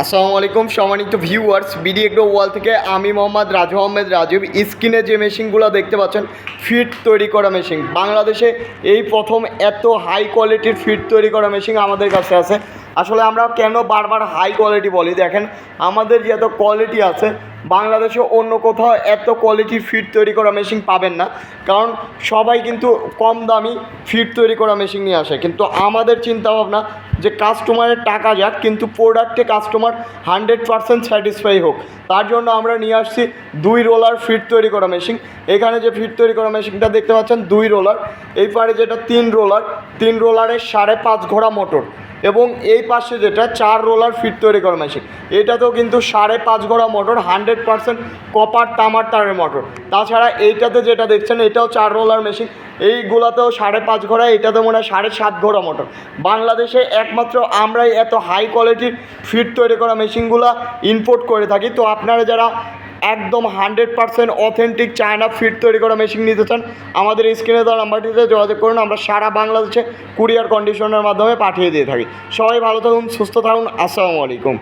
আসসালামু আলাইকুম সম্মানিত ভিউয়ার্স, বিডি এগ্রো ওয়াল থেকে আমি মোহাম্মদ রাজু আহমেদ রাজীব। স্ক্রিনে যে মেশিনগুলো দেখতে পাচ্ছেন, ফিড তৈরি করা মেশিন। বাংলাদেশে এই প্রথম এত হাই কোয়ালিটির ফিড তৈরি করা মেশিন আমাদের কাছে আছে। আসলে আমরা কেন বারবার হাই কোয়ালিটি বলি, দেখেন আমাদের যে এত কোয়ালিটি আছে, বাংলাদেশে অন্য কোথাও এত কোয়ালিটির ফিড তৈরি করা মেশিন পাবেন না। কারণ সবাই কিন্তু কম দামি ফিড তৈরি করা মেশিন নিয়ে আসে, কিন্তু আমাদের চিন্তাভাবনা যে কাস্টমারের টাকা যাক, কিন্তু প্রোডাক্টে কাস্টমার 100% স্যাটিসফাই হোক। তার জন্য আমরা নিয়ে আসছি 2 রোলার ফিড তৈরি করা মেশিন। এখানে যে ফিড তৈরি করা মেশিনটা দেখতে পাচ্ছেন 2 রোলার, এই পারে যেটা 3 রোলার, 3 রোলারের 5.5 ঘোড়া মোটর, এবং এই পাশে যেটা 4 রোলার ফিড তৈরি করা মেশিন, এটাতেও কিন্তু 5.5 ঘোড়া মোটর, 100% কপার তামার তারের মোটর। তাছাড়া এইটাতে যেটা দেখছেন এটাও 4 রোলার মেশিন, এইগুলাতেও 5.5 ঘোড়া, এটাতে মনে হয় 7.5 ঘোড়া মোটর। বাংলাদেশে একমাত্র আমরাই এত হাই কোয়ালিটির ফিড তৈরি করা মেশিনগুলো ইম্পোর্ট করে থাকি। তো আপনারা যারা একদম 100% অথেন্টিক চায়না ফিড তৈরি করা মেশিন নিতে চান, আমাদের স্ক্রিনে দেওয়া নাম্বারটিতে যোগাযোগ করুন। আমরা সারা বাংলাদেশে কুরিয়ার কন্ডিশনের মাধ্যমে পাঠিয়ে দিয়ে থাকি। সবাই ভালো থাকুন, সুস্থ থাকুন। আসসালামু আলাইকুম।